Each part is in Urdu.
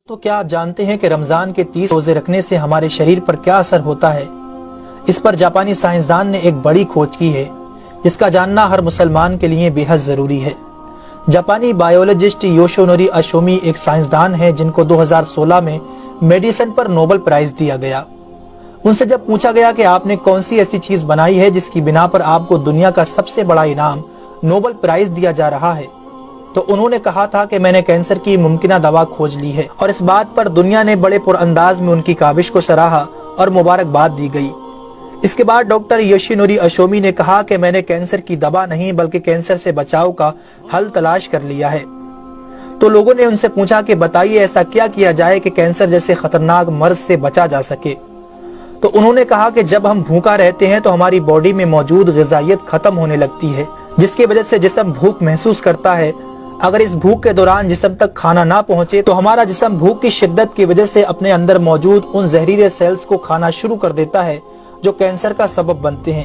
تو کیا آپ جانتے ہیں کہ رمضان کے 30 روزے رکھنے سے ہمارے شریر پر کیا اثر ہوتا ہے؟ اس پر جاپانی سائنسدان نے ایک بڑی کھوج کی ہے جس کا جاننا ہر مسلمان کے لیے بے حد ضروری ہے۔ جاپانی بایولوجسٹ یوشونوری اشومی ایک سائنسدان ہے جن کو 2016 میں میڈیسن پر نوبل پرائز دیا گیا۔ ان سے جب پوچھا گیا کہ آپ نے کون سی ایسی چیز بنائی ہے جس کی بنا پر آپ کو دنیا کا سب سے بڑا انعام نوبل پرائز دیا جا رہا ہے، تو انہوں نے کہا تھا کہ میں نے کینسر کی ممکنہ دوا کھوج لی ہے، اور اس بات پر دنیا نے بڑے پر انداز میں ان کی کاوش کو سراہا اور مبارکباد دی گئی۔ اس کے بعد ڈاکٹر یوشینوری اشومی نے کہا کہ میں نے کینسر کی دوا نہیں بلکہ کینسر سے بچاؤ کا حل تلاش کر لیا ہے۔ تو لوگوں نے ان سے پوچھا کہ بتائیے ایسا کیا کیا جائے کہ کینسر جیسے خطرناک مرض سے بچا جا سکے؟ تو انہوں نے کہا کہ جب ہم بھوکا رہتے ہیں تو ہماری باڈی میں موجود غذائیت ختم ہونے لگتی ہے، جس کی وجہ سے جسم بھوک محسوس کرتا ہے۔ اگر اس بھوک کے دوران جسم تک کھانا نہ پہنچے تو ہمارا جسم بھوک کی شدت کی وجہ سے اپنے اندر موجود ان زہریلے سیلز کو کھانا شروع کر دیتا ہے جو کینسر کا سبب بنتے ہیں۔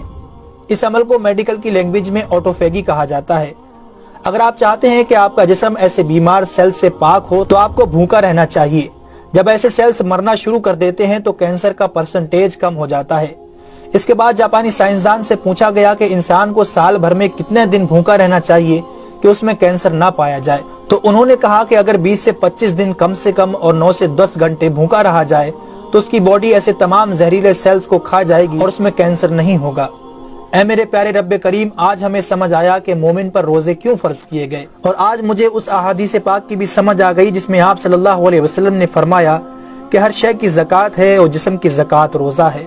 اس عمل کو میڈیکل کی لینگویج میں آٹوفیگی کہا جاتا ہے۔ اگر آپ چاہتے ہیں کہ آپ کا جسم ایسے بیمار سیل سے پاک ہو تو آپ کو بھوکا رہنا چاہیے۔ جب ایسے سیلز مرنا شروع کر دیتے ہیں تو کینسر کا پرسنٹیج کم ہو جاتا ہے۔ اس کے بعد جاپانی سائنسدان سے پوچھا گیا کہ انسان کو سال بھر میں کتنے دن بھوکا رہنا چاہیے کہ اس میں کینسر نہ پایا جائے؟ تو انہوں نے کہا کہ اگر 20 سے 25 دن کم سے کم اور 9 سے 10 گھنٹے بھوکا رہا جائے تو اس کی باڈی ایسے تمام زہریلے سیلز کو کھا جائے گی اور اس میں کینسر نہیں ہوگا۔ اے میرے پیارے رب کریم، آج ہمیں سمجھ آیا کہ مومن پر روزے کیوں فرض کیے گئے، اور آج مجھے اس احادیث پاک کی بھی سمجھ آ گئی جس میں آپ صلی اللہ علیہ وسلم نے فرمایا کہ ہر شے کی زکوٰۃ ہے اور جسم کی زکوٰۃ روزہ ہے۔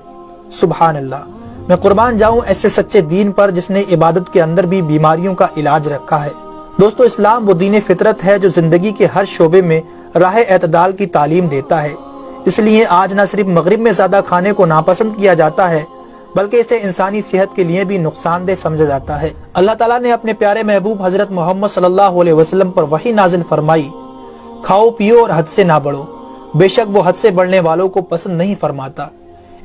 سبحان اللہ! میں قربان جاؤں ایسے سچے دین پر جس نے عبادت کے اندر بھی بیماریوں کا علاج رکھا ہے۔ دوستو، اسلام وہ دین فطرت ہے جو زندگی کے ہر شعبے میں راہ اعتدال کی تعلیم دیتا ہے۔ اس لیے آج نہ صرف مغرب میں زیادہ کھانے کو ناپسند کیا جاتا ہے بلکہ اسے انسانی صحت کے لیے بھی نقصان دہ سمجھا جاتا ہے۔ اللہ تعالیٰ نے اپنے پیارے محبوب حضرت محمد صلی اللہ علیہ وسلم پر وحی نازل فرمائی، کھاؤ پیو اور حد سے نہ بڑھو، بے شک وہ حد سے بڑھنے والوں کو پسند نہیں فرماتا۔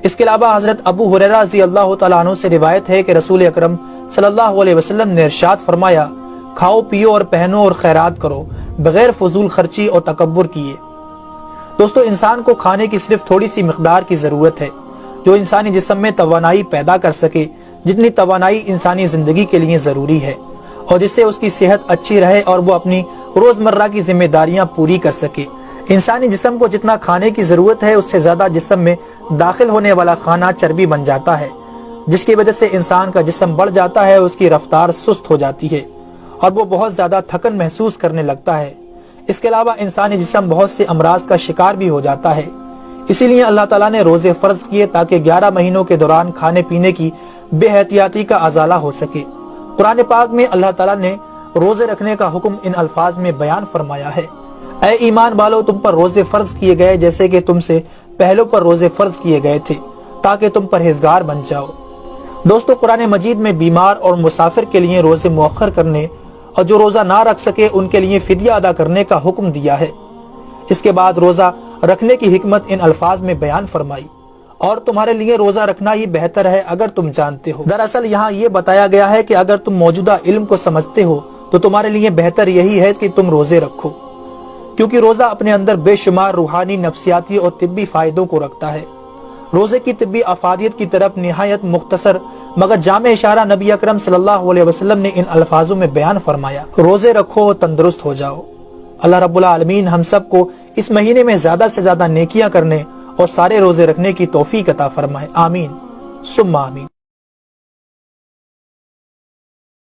اس کے علاوہ حضرت ابو ہریرہ رضی اللہ تعالیٰ عنہ سے روایت ہے کہ رسول اکرم صلی اللہ علیہ وسلم نے ارشاد فرمایا، کھاؤ پیو اور پہنو اور خیرات کرو بغیر فضول خرچی اور تکبر کیے۔ دوستو، انسان کو کھانے کی صرف تھوڑی سی مقدار کی ضرورت ہے جو انسانی جسم میں توانائی پیدا کر سکے، جتنی توانائی انسانی زندگی کے لیے ضروری ہے، اور جس سے اس کی صحت اچھی رہے اور وہ اپنی روزمرہ کی ذمہ داریاں پوری کر سکے۔ انسانی جسم کو جتنا کھانے کی ضرورت ہے اس سے زیادہ جسم میں داخل ہونے والا کھانا چربی بن جاتا ہے، جس کی وجہ سے انسان کا جسم بڑھ جاتا ہے، اس کی رفتار سست ہو جاتی ہے اور وہ بہت زیادہ تھکن محسوس کرنے لگتا ہے۔ اس کے علاوہ انسانی جسم بہت سے امراض کا شکار بھی ہو جاتا ہے۔ اسی لیے اللہ تعالیٰ نے روزے فرض کیے تاکہ 11 مہینوں کے دوران کھانے پینے کی بے احتیاطی کا ازالہ ہو سکے۔ قرآن پاک میں اللہ تعالیٰ نے روزے رکھنے کا حکم ان الفاظ میں بیان فرمایا ہے، اے ایمان والو، تم پر روزے فرض کیے گئے جیسے کہ تم سے پہلوں پر روزے فرض کیے گئے تھے تاکہ تم پرہیزگار بن جاؤ۔ دوستو، قرآن مجید میں بیمار اور مسافر کے لیے روزے مؤخر کرنے اور جو روزہ نہ رکھ سکے ان کے لیے فدیہ ادا کرنے کا حکم دیا ہے۔ اس کے بعد روزہ رکھنے کی حکمت ان الفاظ میں بیان فرمائی، اور تمہارے لیے روزہ رکھنا ہی بہتر ہے اگر تم جانتے ہو۔ دراصل یہاں یہ بتایا گیا ہے کہ اگر تم موجودہ علم کو سمجھتے ہو تو تمہارے لیے بہتر یہی ہے کہ تم روزے رکھو، کیونکہ روزہ اپنے اندر بے شمار روحانی، نفسیاتی اور طبی فائدوں کو رکھتا ہے۔ روزے کی طبی افادیت کی طرف نہایت مختصر مگر جامع اشارہ نبی اکرم صلی اللہ علیہ وسلم نے ان الفاظوں میں بیان فرمایا، روزے رکھو اور تندرست ہو جاؤ۔ اللہ رب العالمین ہم سب کو اس مہینے میں زیادہ سے زیادہ نیکیاں کرنے اور سارے روزے رکھنے کی توفیق عطا فرمائے۔ آمین ثم آمین۔